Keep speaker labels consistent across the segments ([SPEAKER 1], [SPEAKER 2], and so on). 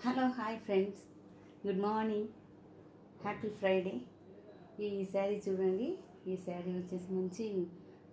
[SPEAKER 1] Hello hi friends, good morning, happy Friday. ఈ శారీ చూడండి. ఈ శారీ వచ్చేసి మంచి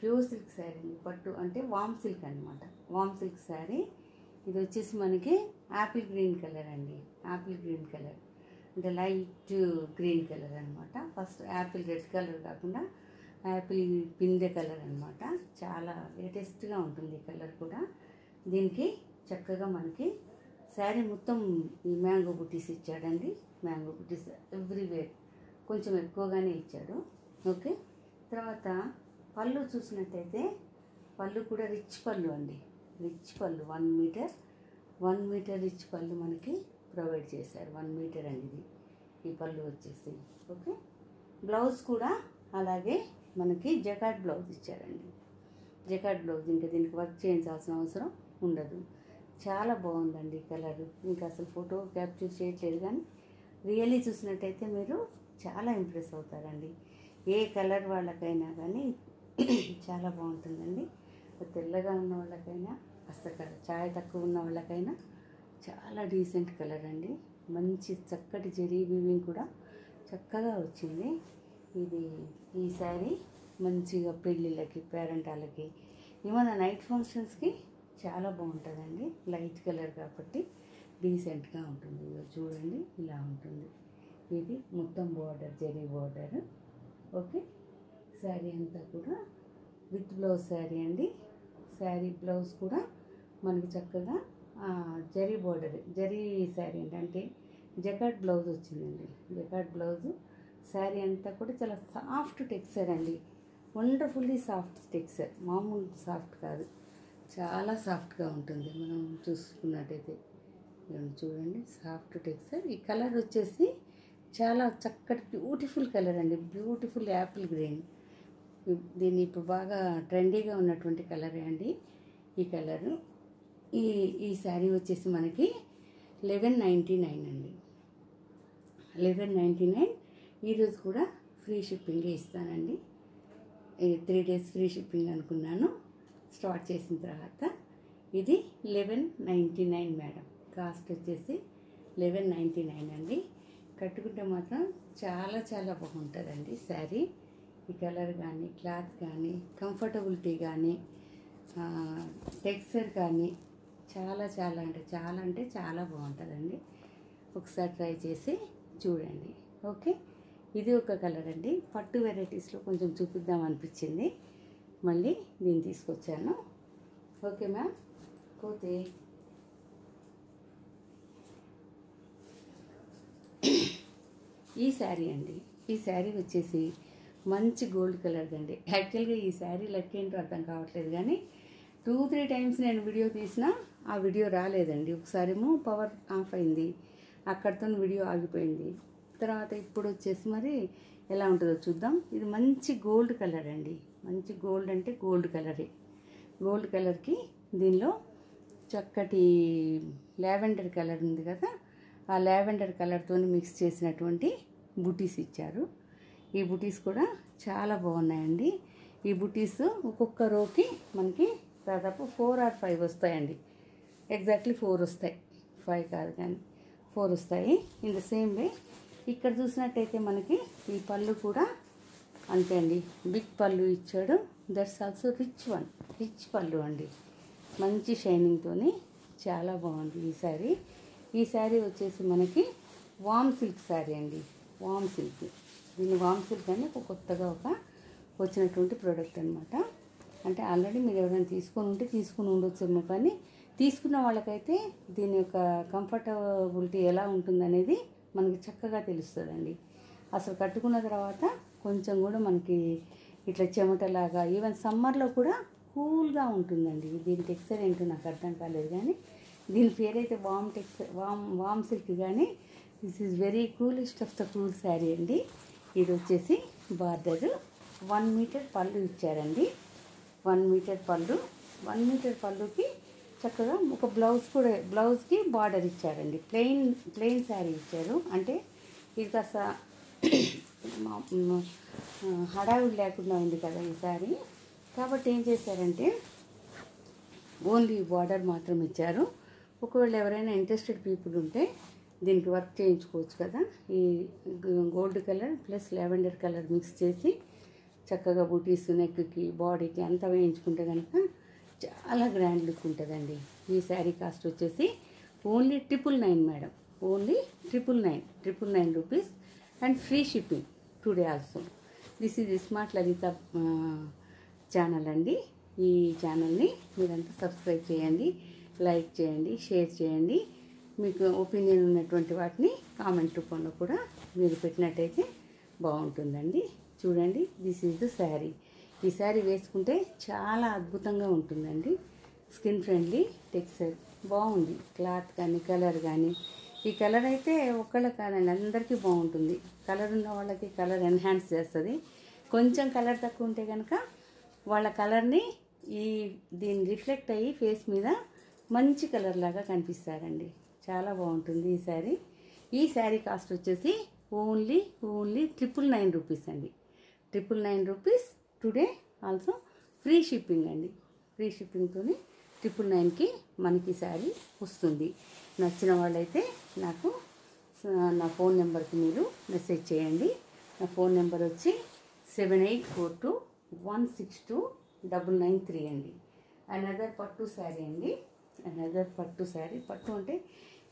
[SPEAKER 1] ప్యూర్ సిల్క్ శారీ అండి. పట్టు అంటే వామ్ సిల్క్ అనమాట. వామ్ సిల్క్ శారీ. ఇది వచ్చేసి మనకి యాపిల్ గ్రీన్ కలర్ అండి. యాపిల్ గ్రీన్ కలర్ అంటే లైట్ గ్రీన్ కలర్ అనమాట. ఫస్ట్ యాపిల్ రెడ్ కలర్ కాకుండా యాపిల్ పిందె కలర్ అనమాట. చాలా లేటెస్ట్గా ఉంటుంది ఈ కలర్ కూడా. దీనికి చక్కగా మనకి శారీ మొత్తం ఈ మ్యాంగో బుటీస్ ఇచ్చాడండి. మ్యాంగో బుటీస్ ఎవ్రీవేర్ కొంచెం ఎక్కువగానే ఇచ్చాడు. ఓకే, తర్వాత పళ్ళు చూసినట్టయితే పళ్ళు కూడా రిచ్ పళ్ళు అండి. రిచ్ పళ్ళు 1 మీటర్ రిచ్ పళ్ళు మనకి ప్రొవైడ్ చేశారు. 1 మీటర్ అండి ఇది ఈ పళ్ళు వచ్చేసి. ఓకే, బ్లౌజ్ కూడా అలాగే మనకి జకాట్ బ్లౌజ్ ఇచ్చారండి. జకాట్ బ్లౌజ్, ఇంకా దీనికి వర్క్ చేయించాల్సిన అవసరం ఉండదు. చాలా బాగుందండి కలర్. ఇంకా అసలు ఫోటో క్యాప్చర్ చేయట్లేదు, కానీ రియల్లీ చూసినట్టయితే మీరు చాలా ఇంప్రెస్ అవుతారండి. ఏ కలర్ వాళ్ళకైనా కానీ చాలా బాగుంటుందండి. తెల్లగా ఉన్న వాళ్ళకైనా, అసలు ఛాయ్ తక్కువ ఉన్న వాళ్ళకైనా చాలా డీసెంట్ కలర్ అండి. మంచి చక్కటి జరీ వీవింగ్ కూడా చక్కగా వచ్చింది. ఈ శారీ మంచిగా పెళ్ళిళ్ళకి, పేరెంటాలకి, ఏమైనా నైట్ ఫంక్షన్స్కి చాలా బాగుంటుందండి. లైట్ కలర్ కాబట్టి డీసెంట్గా ఉంటుంది. చూడండి, ఇలా ఉంటుంది. ఇది మొత్తం border, zari border. Okay, sari అంతా కూడా విత్ బ్లౌజ్ శారీ అండి. శారీ బ్లౌజ్ కూడా మనకి చక్కగా జరీ బార్డర్, జరీ శారీ అంటే జకాట్ బ్లౌజ్ వచ్చిందండి. జకాట్ బ్లౌజు శారీ అంతా కూడా చాలా సాఫ్ట్ టెక్స్చర్ అండి. వండర్ఫుల్లీ సాఫ్ట్ టెక్స్చర్, మామూలు సాఫ్ట్ కాదు, చాలా సాఫ్ట్గా ఉంటుంది. మనం చూసుకున్నట్టయితే చూడండి, సాఫ్ట్ టెక్స్చర్. ఈ కలర్ వచ్చేసి చాలా చక్కటి బ్యూటిఫుల్ కలర్ అండి. Beautiful Apple green. దీన్ని ఇప్పుడు బాగా ట్రెండీగా ఉన్నటువంటి కలరే అండి ఈ కలరు. ఈ శారీ వచ్చేసి మనకి 1199 అండి. 1199. ఈరోజు కూడా ఫ్రీ షిప్పింగే ఇస్తానండి. 3 days ఫ్రీ షిప్పింగ్ అనుకున్నాను. స్టార్ట్ చేసిన తర్వాత ఇది 1199 మేడం. కాస్ట్ వచ్చేసి 1199 అండి. కట్టుకుంటే మాత్రం చాలా చాలా బాగుంటుందండి శారీ. ఈ కలర్ కానీ, క్లాత్ కానీ, కంఫర్టబిలిటీ కానీ, టెక్స్చర్ కానీ చాలా చాలా అంటే చాలా బాగుంటుందండి. ఒకసారి ట్రై చేసి చూడండి. ఓకే, ఇది ఒక కలర్ అండి. పట్టు వెరైటీస్లో కొంచెం చూపిద్దాం అనిపించింది, మళ్ళీ దీన్ని తీసుకొచ్చాను. Okay ma'am. పోతే ఈ శారీ అండి. ఈ శారీ వచ్చేసి మంచి గోల్డ్ కలర్ అండి. యాక్చువల్గా ఈ శారీ లెక్క ఏంటో అర్థం కావట్లేదు, కానీ 2-3 times నేను వీడియో తీసినా ఆ వీడియో రాలేదండి. ఒకసారేమో పవర్ ఆఫ్ అయింది, అక్కడితో వీడియో ఆగిపోయింది. తర్వాత ఇప్పుడు వచ్చేసి మరి ఎలా ఉంటుందో చూద్దాం. ఇది మంచి గోల్డ్ కలర్ అండి. మంచి గోల్డ్ అంటే గోల్డ్ కలరే. గోల్డ్ కలర్కి దీనిలో చక్కటి లావెండర్ కలర్ ఉంది కదా, ఆ లావెండర్ కలర్తో మిక్స్ చేసినటువంటి బుటీస్ ఇచ్చారు. ఈ బుటీస్ కూడా చాలా బాగున్నాయండి. ఈ బుటీస్ ఒక్కొక్క రోకి మనకి దాదాపు 4 or 5 వస్తాయండి. ఎగ్జాక్ట్లీ 4 వస్తాయి, 5 కాదు కానీ 4 వస్తాయి. ఇన్ ద సేమ్ వే ఇక్కడ చూసినట్టయితే మనకి ఈ పళ్ళు కూడా అంతే అండి. బిగ్ పళ్ళు ఇచ్చాడు. దట్స్ ఆల్సో రిచ్ పళ్ళు అండి. మంచి షైనింగ్తోని చాలా బాగుంది ఈ శారీ. ఈ శారీ వచ్చేసి మనకి వామ్ సిల్క్ శారీ అండి. వామ్ సిల్క్. దీన్ని వామ్ సిల్క్ అని కొత్తగా వచ్చినటువంటి ప్రోడక్ట్ అనమాట. అంటే ఆల్రెడీ మీరు ఎవరైనా తీసుకుని ఉండొచ్చేమో, కానీ తీసుకున్న వాళ్ళకైతే దీని యొక్క కంఫర్టబిలిటీ ఎలా ఉంటుందనేది మనకి చక్కగా తెలుస్తుందండి. అసలు కట్టుకున్న తర్వాత కొంచెం కూడా మనకి ఇట్లా చెమటలాగా, ఈవెన్ సమ్మర్లో కూడా కూల్గా ఉంటుందండి. దీని టెక్స్చర్ ఏంటో నాకు అర్థం కాలేదు, కానీ దీని పేరైతే వామ్ సిల్క్, కానీ this is very coolest of the cool sari అండి. ఇది వచ్చేసి బార్డర్ 1 మీటర్ పళ్ళు ఇచ్చారండి. 1 మీటర్ పళ్ళు. 1 మీటర్ పళ్ళుకి చక్కగా ఒక బ్లౌజ్కి బార్డర్ ఇచ్చారండి. ప్లెయిన్ శారీ ఇచ్చారు. అంటే ఇది కాస్త హడావిడి లేకుండా ఉంది కదా ఈ శారీ. కాబట్టి ఏం చేశారంటే ఓన్లీ బార్డర్ మాత్రం ఇచ్చారు. ఒకవేళ ఎవరైనా ఇంట్రెస్టెడ్ పీపుల్ ఉంటే దీనికి వర్క్ చేయించుకోవచ్చు కదా. ఈ gold colour plus lavender colour mix చేసి చక్కగా బూటీస్ నెక్కి బాడీకి అంతా వేయించుకుంటే కనుక చాలా గ్రాండ్ లుక్ ఉంటుందండి. ఈ శారీ కాస్ట్ వచ్చేసి only 999 madam. Only 999 rupees and free shipping today also. This is smart Lalitha channel అండి. ఈ ఛానల్ని మీరంతా సబ్స్క్రైబ్ చేయండి, లైక్ చేయండి, షేర్ చేయండి. మీకు ఒపీనియన్ ఉన్నటువంటి వాటిని కామెంట్ రూపంలో కూడా మీరు పెట్టినట్టయితే బాగుంటుందండి. చూడండి, దిస్ ఈజ్ ద శారీ. ఈ శారీ వేసుకుంటే చాలా అద్భుతంగా ఉంటుందండి. స్కిన్ ఫ్రెండ్లీ టెక్స్చర్ బాగుంది. క్లాత్ కానీ కలర్ కానీ, ఈ కలర్ అయితే ఒక్కళ్ళకి కాదండి అందరికీ బాగుంటుంది. కలర్ ఉన్న వాళ్ళకి కలర్ ఎన్హాన్స్ చేస్తుంది. కొంచెం కలర్ తక్కువ ఉంటే కనుక వాళ్ళ కలర్ని దీన్ని రిఫ్లెక్ట్ అయ్యి ఫేస్ మీద మంచి కలర్ లాగా కనిపిస్తారండి. చాలా బాగుంటుంది ఈ శారీ. ఈ శారీ కాస్ట్ వచ్చేసి ఓన్లీ 999 రూపీస్ అండి. 999 rupees. Today also free shipping అండి. ఫ్రీ షిప్పింగ్తో 999కి మనకి శారీ వస్తుంది. నచ్చిన వాళ్ళైతే నాకు నా ఫోన్ నెంబర్కి మీరు మెసేజ్ చేయండి. నా ఫోన్ నెంబర్ వచ్చి 7842162993 అండి. అనదర్ పట్టు శారీ అండి. అనదర్ పట్టు శారీ. పట్టు అంటే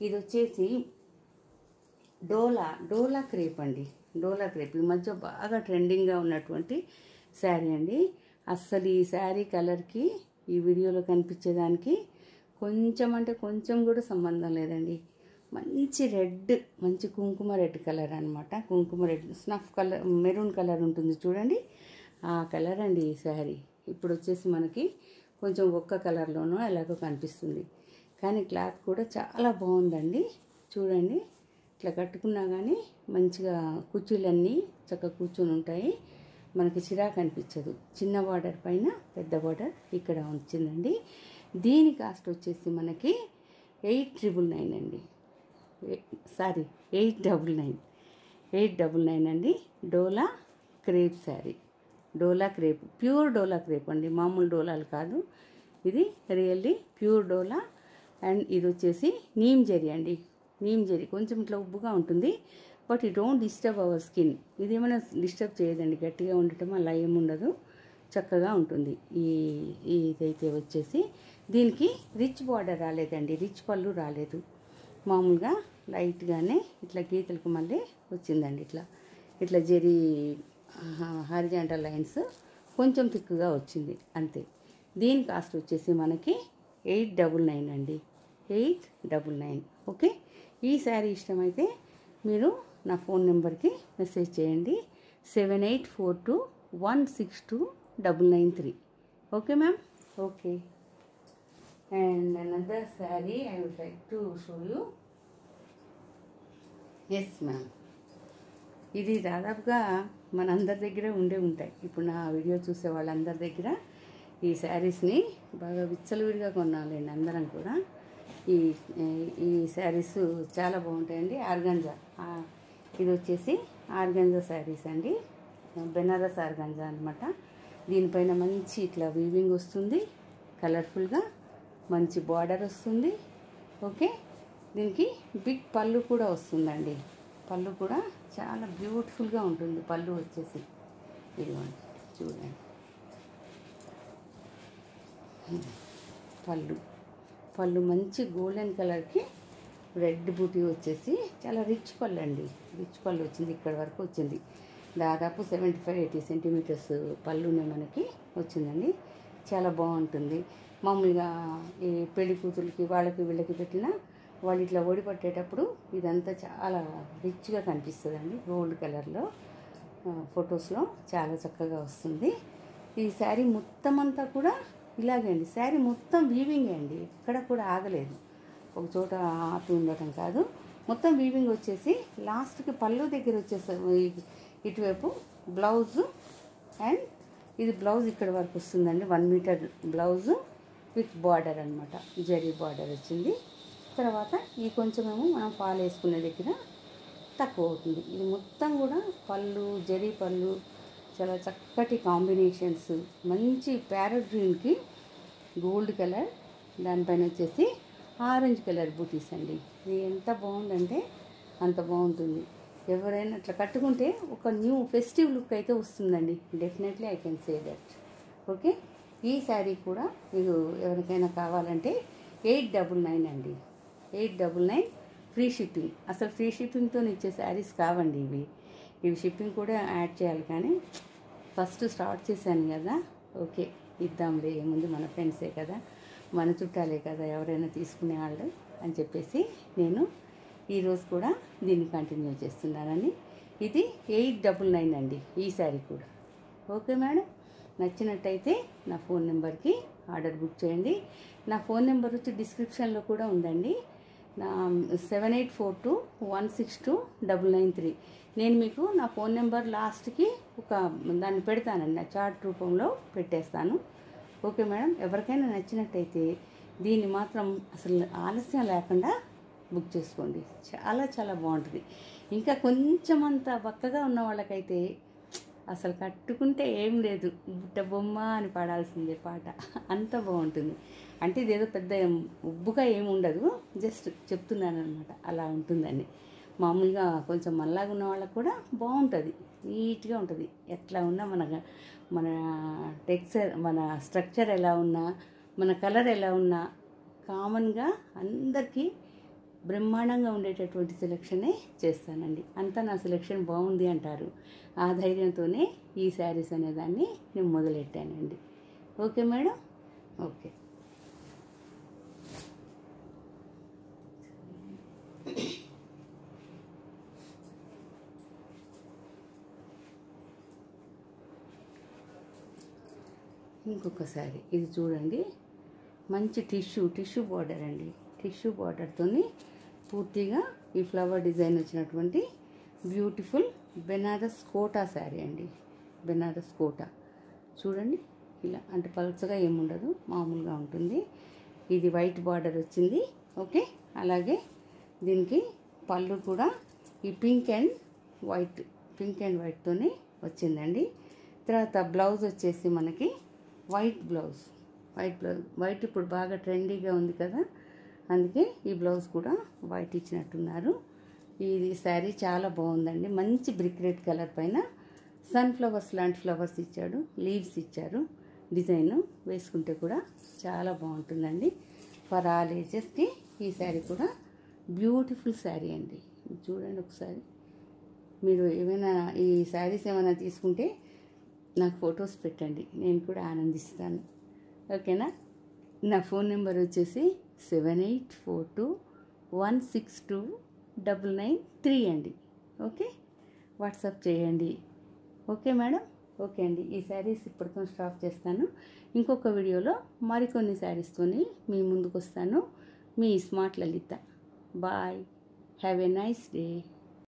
[SPEAKER 1] ఇది వచ్చేసి డోలా క్రేప్ అండి. డోలా క్రేప్ ఈ మధ్య బాగా ట్రెండింగ్గా ఉన్నటువంటి శారీ అండి. అస్సలు ఈ శారీ కలర్కి ఈ వీడియోలో కనిపించేదానికి కొంచెం అంటే కొంచెం కూడా సంబంధం లేదండి. మంచి రెడ్, మంచి కుంకుమ రెడ్ కలర్ అనమాట. కుంకుమ red snuff colour, maroon colour ఉంటుంది చూడండి, ఆ కలర్ అండి ఈ శారీ. ఇప్పుడు వచ్చేసి మనకి కొంచెం ఒక్క కలర్లోనూ ఎలాగో కనిపిస్తుంది, కానీ క్లాత్ కూడా చాలా బాగుందండి. చూడండి, ఇట్లా కట్టుకున్నా కానీ మంచిగా కుర్చీలన్నీ చక్కగా కూర్చొని ఉంటాయి. మనకి చిరాకు అనిపించదు. చిన్న బార్డర్ పైన పెద్ద బార్డర్ ఇక్కడ వచ్చిందండి. దీని కాస్ట్ వచ్చేసి మనకి 899 అండి. సారీ 899 అండి. డోలా క్రేప్ శారీ. డోలా క్రేప్, ప్యూర్ డోలా క్రేప్ అండి, మామూలు డోలాలు కాదు. ఇది రియల్లీ ప్యూర్ డోలా. అండ్ ఇది వచ్చేసి నీమ్ జరీ అండి. నీమ్ జరీ కొంచెం ఇట్లా ఉబ్బుగా ఉంటుంది, but it don't disturb our skin. ఇది ఏమైనా డిస్టర్బ్ చేయదండి, గట్టిగా ఉండటం అలా ఏముండదు, చక్కగా ఉంటుంది. ఇదైతే వచ్చేసి దీనికి రిచ్ బార్డర్ రాలేదండి, రిచ్ పళ్ళు రాలేదు. మామూలుగా లైట్గానే ఇట్లా గీతలకు మళ్ళీ వచ్చిందండి. ఇట్లా జరీ హారిజాంటల్ లైన్స్ కొంచెం థిక్గా వచ్చింది అంతే. దీని కాస్ట్ వచ్చేసి మనకి 899 అండి. 899. ఓకే. ఈ శారీ ఇష్టమైతే మీరు నా ఫోన్ నెంబర్కి మెసేజ్ చేయండి. 7842162993. Okay ma'am. Okay. And another sari I would like to show you. Yes ma'am, ఇది దాదాపుగా మనందరి దగ్గర ఉండే ఉంటాయి. ఇప్పుడు నా వీడియో చూసే వాళ్ళందరి దగ్గర ఈ శారీస్ని బాగా విచ్చలవిడిగా కొనాలండి అందరం కూడా. ఈ శారీస్ చాలా బాగుంటాయండి. ఆర్గంజా, ఇది వచ్చేసి ఆర్గంజా శారీస్ అండి, బెనారస్ ఆర్గంజా అనమాట. దీనిపైన మంచి ఇట్లా వీవింగ్ వస్తుంది, కలర్ఫుల్గా మంచి బార్డర్ వస్తుంది. ఓకే. దీనికి బిగ్ పళ్ళు కూడా వస్తుందండి. పళ్ళు కూడా చాలా బ్యూటిఫుల్గా ఉంటుంది. పళ్ళు వచ్చేసి ఇదిగోండి చూడండి, పళ్ళు మంచి గోల్డెన్ కలర్కి రెడ్ బూటీ వచ్చేసి చాలా రిచ్ పళ్ళు అండి. రిచ్ పళ్ళు వచ్చింది, ఇక్కడ వరకు వచ్చింది. దాదాపు 75-80 సెంటీమీటర్స్ పళ్ళునే మనకి వచ్చిందండి. చాలా బాగుంటుంది. మామూలుగా ఈ పెళ్లి కూతురికి వాళ్ళకి వీళ్ళకి పెట్టిన వాళ్ళు ఇట్లా ఒడి పట్టేటప్పుడు ఇదంతా చాలా రిచ్గా కనిపిస్తుందండి. గోల్డ్ కలర్లో ఫొటోస్లో చాలా చక్కగా వస్తుంది. ఈ శారీ మొత్తం అంతా కూడా ఇలాగే అండి. శారీ మొత్తం వీవింగ్ అండి, ఎక్కడ కూడా ఆగలేదు, ఒక చోట ఆపి ఉండటం కాదు. మొత్తం వీవింగ్ వచ్చేసి లాస్ట్కి పళ్ళు దగ్గర వచ్చేసి ఇటువైపు బ్లౌజు, అండ్ ఇది బ్లౌజ్ ఇక్కడ వరకు వస్తుందండి. 1 మీటర్ బ్లౌజు విత్ బార్డర్ అనమాట, జరీ బార్డర్ వచ్చింది. తర్వాత ఈ కొంచెమేమో మనం ఫాల్ వేసుకునే దగ్గర తక్కువ అవుతుంది. ఇది మొత్తం కూడా పళ్ళు, జరీ పళ్ళు, చాలా చక్కటి కాంబినేషన్స్. మంచి ప్యారెట్ గ్రీన్కి గోల్డ్ కలర్, దానిపైన వచ్చేసి ఆరెంజ్ కలర్ బూటీస్ అండి. ఇది ఎంత బాగుందంటే అంత బాగుంటుంది. ఎవరైనా అట్లా కట్టుకుంటే ఒక న్యూ ఫెస్టివ్ లుక్ అయితే వస్తుందండి. Definitely I can say that. Okay, ఈ శారీ కూడా మీకు ఎవరికైనా కావాలంటే 899 అండి. 899 ఫ్రీ షిప్పింగ్. అసలు ఫ్రీ షిప్పింగ్తో ఇచ్చే శారీస్ కావండి ఇవి షిప్పింగ్ కూడా యాడ్ చేయాలి. కానీ ఫస్ట్ స్టార్ట్ చేశాను కదా, ఓకే ఇద్దాంలే, ఏముంది మన ఫ్రెండ్సే కదా, మన చుట్టాలే కదా ఎవరైనా తీసుకునే వాళ్ళు అని చెప్పేసి నేను ఈరోజు కూడా దీన్ని కంటిన్యూ చేస్తున్నానని. ఇది 899 అండి ఈ శారీ కూడా. ఓకే మేడం, నచ్చినట్టయితే నా ఫోన్ నెంబర్కి ఆర్డర్ బుక్ చేయండి. నా ఫోన్ నెంబర్ వచ్చి డిస్క్రిప్షన్లో కూడా ఉందండి. నా 7842162993. నేను మీకు నా ఫోన్ నెంబర్ లాస్ట్కి ఒక దాన్ని పెడతానండి, నా చార్ట్ రూపంలో పెట్టేస్తాను. ఓకే మేడం, ఎవరికైనా నచ్చినట్టయితే దీన్ని మాత్రం అసలు ఆలస్యం లేకుండా బుక్ చేసుకోండి. చాలా చాలా బాగుంటుంది. ఇంకా కొంచెం అంత బక్కగా ఉన్న వాళ్ళకైతే అసలు కట్టుకుంటే ఏం లేదు, బుట్ట బొమ్మ అని పాడాల్సిందే పాట, అంత బాగుంటుంది. అంటే ఇదేదో పెద్ద ఉబ్బుగా ఏమి ఉండదు, జస్ట్ చెప్తున్నాను అనమాట, అలా ఉంటుందని. మామూలుగా కొంచెం మల్లాగా ఉన్న వాళ్ళకు కూడా బాగుంటుంది, నీట్గా ఉంటుంది. ఎట్లా ఉన్నా మన టెక్స్చర్, మన స్ట్రక్చర్ ఎలా ఉన్నా, మన కలర్ ఎలా ఉన్నా, కామన్గా అందరికీ బ్రహ్మాండంగా ఉండేటటువంటి సెలెక్షనే చేస్తానండి. అంతా నా సెలెక్షన్ బాగుంది అంటారు. ఆ ధైర్యంతోనే ఈ శారీస్ అనేదాన్ని నేను మొదలెట్టానండి. Okay madam, okay. ఇంకొక శారీ ఇది చూడండి, మంచి టిష్యూ బార్డర్ అండి. టిష్యూ బార్డర్తో పూర్తిగా ఈ ఫ్లవర్ డిజైన్ వచ్చినటువంటి బ్యూటిఫుల్ బెనారస్ కోటా శారీ అండి. బెనారస్ కోటా చూడండి, ఇలా అంటే పల్చగా ఏముండదు, మామూలుగా ఉంటుంది. ఇది వైట్ బార్డర్ వచ్చింది. ఓకే, అలాగే దీనికి పళ్ళు కూడా ఈ పింక్ అండ్ వైట్తోనే వచ్చిందండి. తర్వాత బ్లౌజ్ వచ్చేసి మనకి వైట్ ఇప్పుడు బాగా ట్రెండీగా ఉంది కదా, అందుకే ఈ బ్లౌజ్ కూడా వైట్ ఇచ్చినట్టున్నారు. ఇది శారీ చాలా బాగుందండి. మంచి బ్రిక్ రెడ్ కలర్ పైన సన్ఫ్లవర్స్ లాంటి ఫ్లవర్స్ ఇచ్చాడు, లీవ్స్ ఇచ్చారు. డిజైన్ వేసుకుంటే కూడా చాలా బాగుంటుందండి. ఫర్ ఆల్ ఏజెస్కి ఈ శారీ కూడా బ్యూటిఫుల్ శారీ అండి. చూడండి ఒకసారి, మీరు ఏమైనా ఈ శారీస్ ఏమైనా తీసుకుంటే నాకు ఫొటోస్ పెట్టండి, నేను కూడా ఆనందిస్తాను. ఓకేనా? నా ఫోన్ నెంబర్ వచ్చేసి 7842162993 అండి. ఓకే, వాట్సాప్ చేయండి. ఓకే మేడం, ఓకే అండి. ఈ శారీస్ ఇప్పటితో స్టాప్ చేస్తాను. ఇంకొక వీడియోలో మరికొన్ని శారీస్తోని మీ ముందుకు వస్తాను. మీ smart Lalitha. Bye, have a nice day.